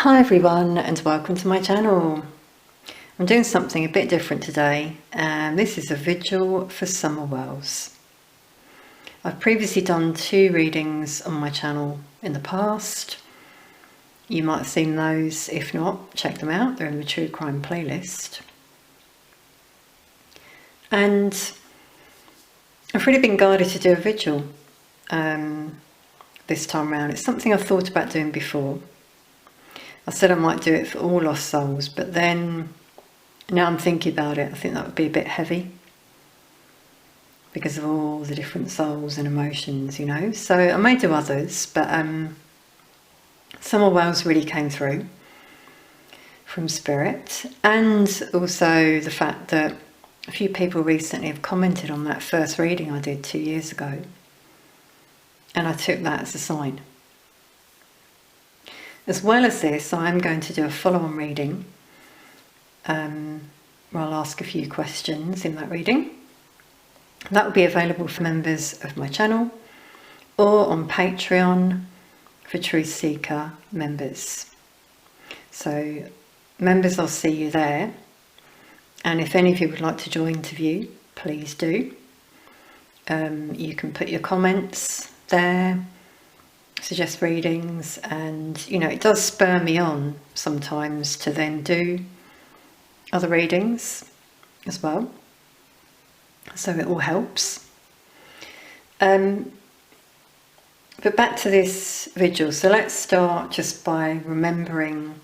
Hi everyone and welcome to my channel. I'm doing something a bit different today, and this is a vigil for summer wells. I've previously done 2 readings on my channel in the past. You might have seen those. If not, check them out, they're in the True Crime playlist. And I've really been guided to do a vigil this time around. It's something I've thought about doing before. I said I might do it for all lost souls, but then now I'm thinking about it, I think that would be a bit heavy because of all the different souls and emotions, you know. So I may do others, but Summer Wells really came through from Spirit, and also the fact that a few people recently have commented on that first reading I did 2 years ago, and I took that as a sign. As well as this, I'm going to do a follow-on reading where I'll ask a few questions in that reading. That will be available for members of my channel or on Patreon for Truth Seeker members. So members, I'll see you there. And if any of you would like to join the view, please do. You can put your comments there, suggest readings, and you know, it does spur me on sometimes to then do other readings as well, so it all helps. But back to this vigil. So let's start just by remembering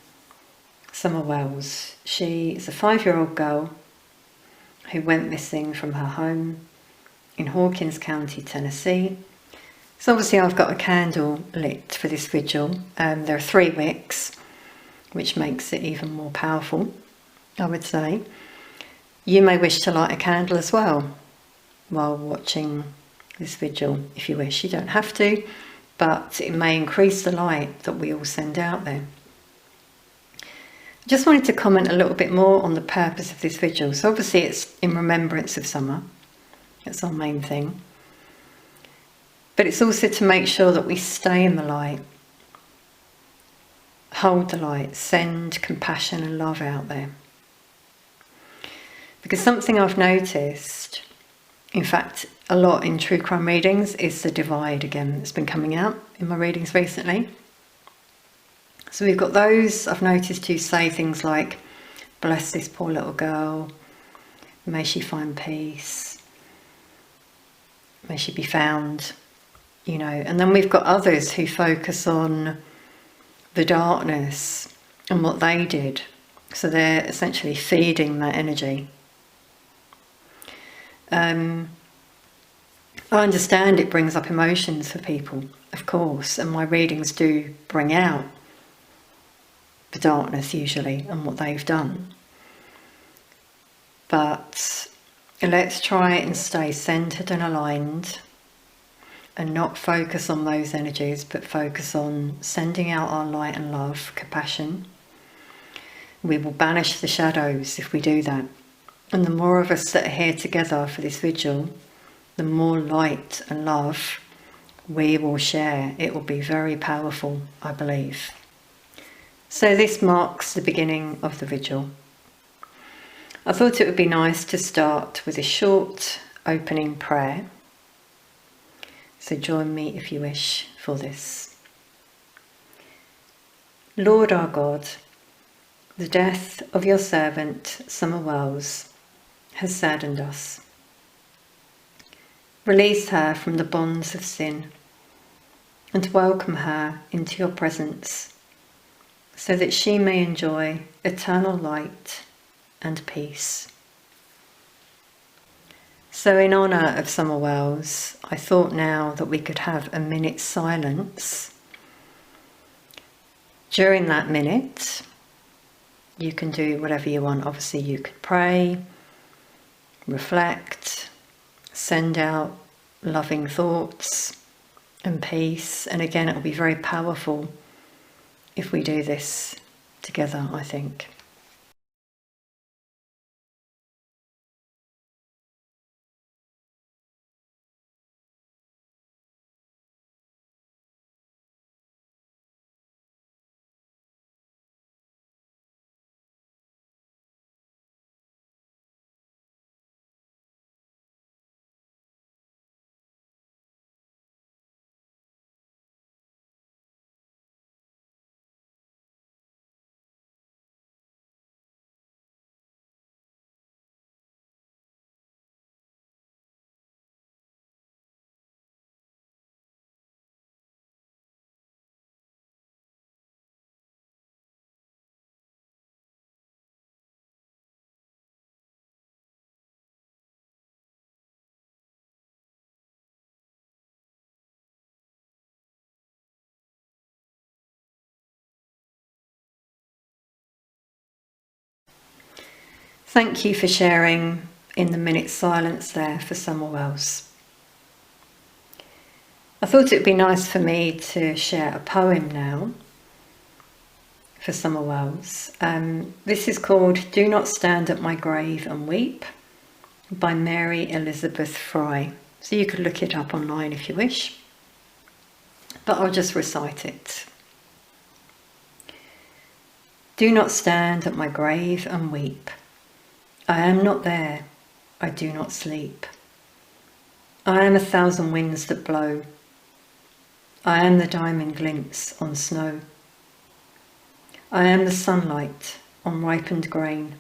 Summer Wells. She is a 5-year-old girl who went missing from her home in Hawkins County, Tennessee. So obviously I've got a candle lit for this vigil. There are 3 wicks, which makes it even more powerful, I would say. You may wish to light a candle as well while watching this vigil if you wish. You don't have to, but it may increase the light that we all send out there. I just wanted to comment a little bit more on the purpose of this vigil. So obviously it's in remembrance of summer. That's our main thing. But it's also to make sure that we stay in the light, hold the light, send compassion and love out there. Because something I've noticed, in fact, a lot in true crime readings, is the divide again that's been coming out in my readings recently. So we've got those I've noticed who say things like, bless this poor little girl, may she find peace, may she be found. You know, and then we've got others who focus on the darkness and what they did. So they're essentially feeding that energy. I understand it brings up emotions for people, of course, and my readings do bring out the darkness usually and what they've done. But let's try and stay centered and aligned, and not focus on those energies, but focus on sending out our light and love, compassion. We will banish the shadows if we do that. And the more of us that are here together for this vigil, the more light and love we will share. It will be very powerful, I believe. So this marks the beginning of the vigil. I thought it would be nice to start with a short opening prayer. So join me if you wish for this. Lord our God, the death of your servant Summer Wells has saddened us. Release her from the bonds of sin and welcome her into your presence so that she may enjoy eternal light and peace. So in honour of Summer Wells, I thought now that we could have a minute's silence. During that minute, you can do whatever you want. Obviously you could pray, reflect, send out loving thoughts and peace. And again, it will be very powerful if we do this together, I think. Thank you for sharing in the minute silence there for someone else. I thought it would be nice for me to share a poem now for someone else. This is called Do Not Stand at My Grave and Weep by Mary Elizabeth Fry. So you could look it up online if you wish, but I'll just recite it. Do not stand at my grave and weep. I am not there, I do not sleep. I am 1,000 winds that blow. I am the diamond glints on snow. I am the sunlight on ripened grain.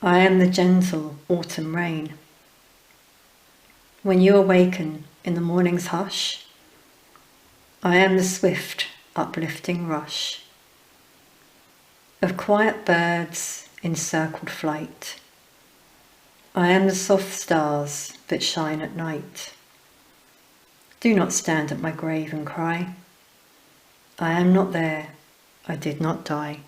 I am the gentle autumn rain. When you awaken in the morning's hush, I am the swift uplifting rush of quiet birds in circled flight. I am the soft stars that shine at night. Do not stand at my grave and cry. I am not there, I did not die.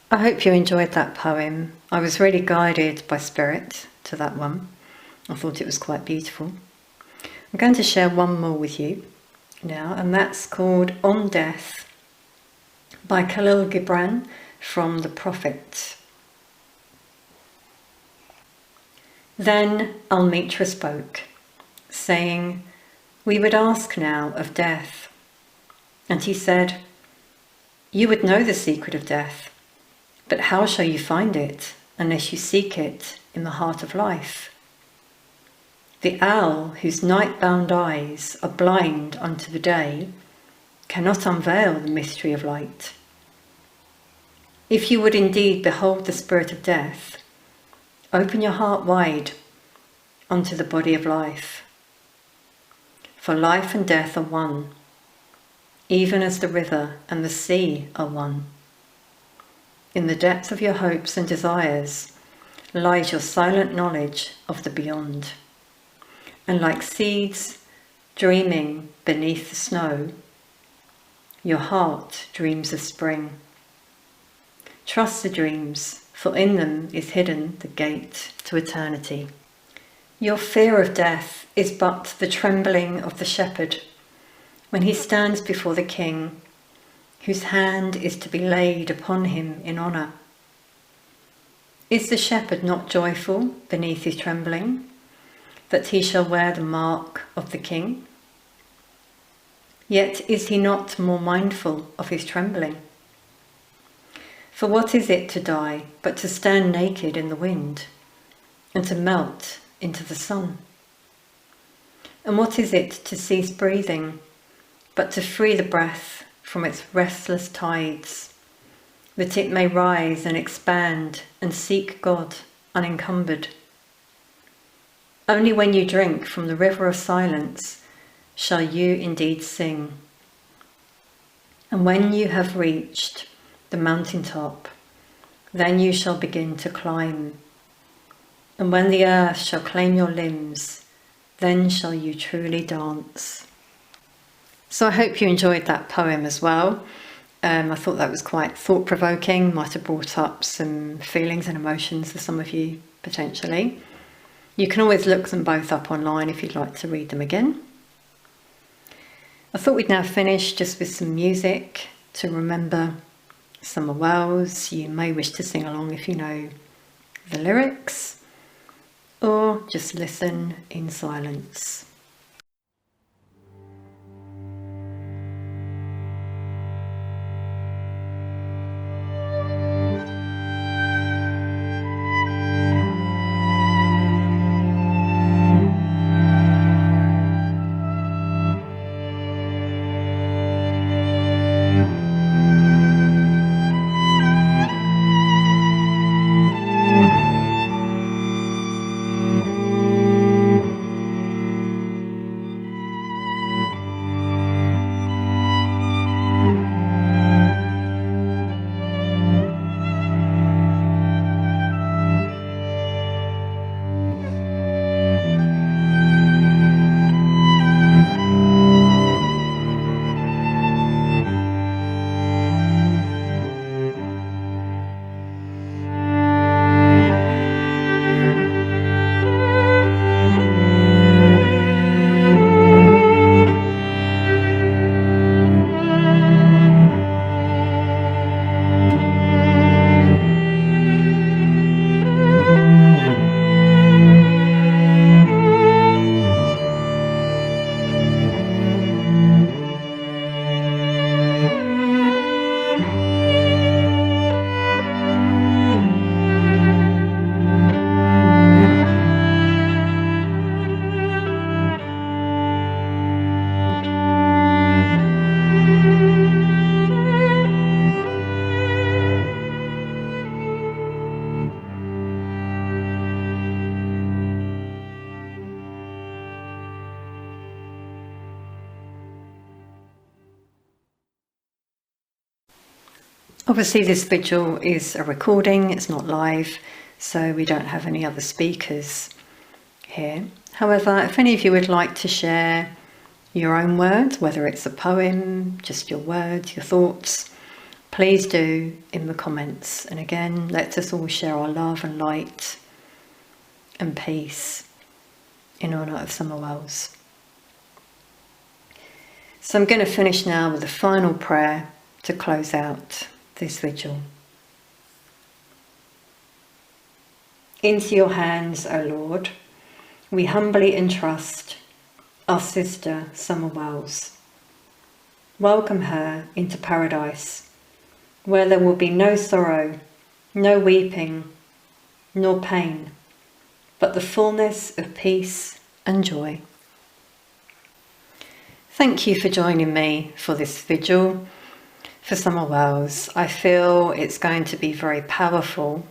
I hope you enjoyed that poem. I was really guided by spirit to that one. I thought it was quite beautiful. I'm going to share one more with you now, and that's called On Death by Khalil Gibran from The Prophet. Then Al-Mitra spoke, saying, we would ask now of death. And he said, you would know the secret of death, but how shall you find it unless you seek it in the heart of life? The owl whose night-bound eyes are blind unto the day cannot unveil the mystery of light. If you would indeed behold the spirit of death, open your heart wide unto the body of life. For life and death are one, even as the river and the sea are one. In the depth of your hopes and desires lies your silent knowledge of the beyond. And like seeds dreaming beneath the snow, your heart dreams of spring. Trust the dreams, for in them is hidden the gate to eternity. Your fear of death is but the trembling of the shepherd when he stands before the king, whose hand is to be laid upon him in honour. Is the shepherd not joyful beneath his trembling, that he shall wear the mark of the king? Yet is he not more mindful of his trembling? For what is it to die but to stand naked in the wind and to melt into the sun? And what is it to cease breathing but to free the breath from its restless tides, that it may rise and expand and seek God unencumbered? Only when you drink from the river of silence shall you indeed sing. And when you have reached the mountain top, then you shall begin to climb. And when the earth shall claim your limbs, then shall you truly dance. So I hope you enjoyed that poem as well. I thought that was quite thought-provoking, might have brought up some feelings and emotions for some of you, potentially. You can always look them both up online if you'd like to read them again. I thought we'd now finish just with some music to remember Summer Wells. You may wish to sing along if you know the lyrics, or just listen in silence. Obviously this vigil is a recording, it's not live, so we don't have any other speakers here. However, if any of you would like to share your own words, whether it's a poem, just your words, your thoughts, please do in the comments. And again, let us all share our love and light and peace in honour of Summer Wells. So I'm going to finish now with a final prayer to close out this vigil. Into your hands, O Lord, we humbly entrust our sister Summer Wells. Welcome her into paradise, where there will be no sorrow, no weeping, nor pain, but the fullness of peace and joy. Thank you for joining me for this vigil for Summer Wells. I feel it's going to be very powerful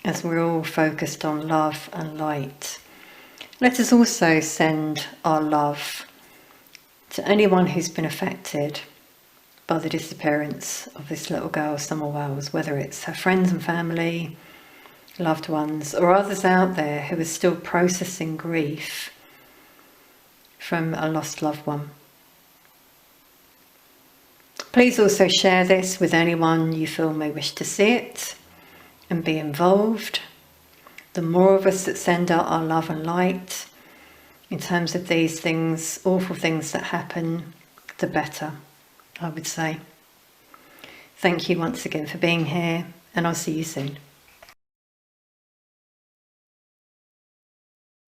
as we're all focused on love and light. Let us also send our love to anyone who's been affected by the disappearance of this little girl, Summer Wells, whether it's her friends and family, loved ones, or others out there who are still processing grief from a lost loved one. Please also share this with anyone you feel may wish to see it and be involved. The more of us that send out our love and light in terms of these things, awful things that happen, the better, I would say. Thank you once again for being here, and I'll see you soon.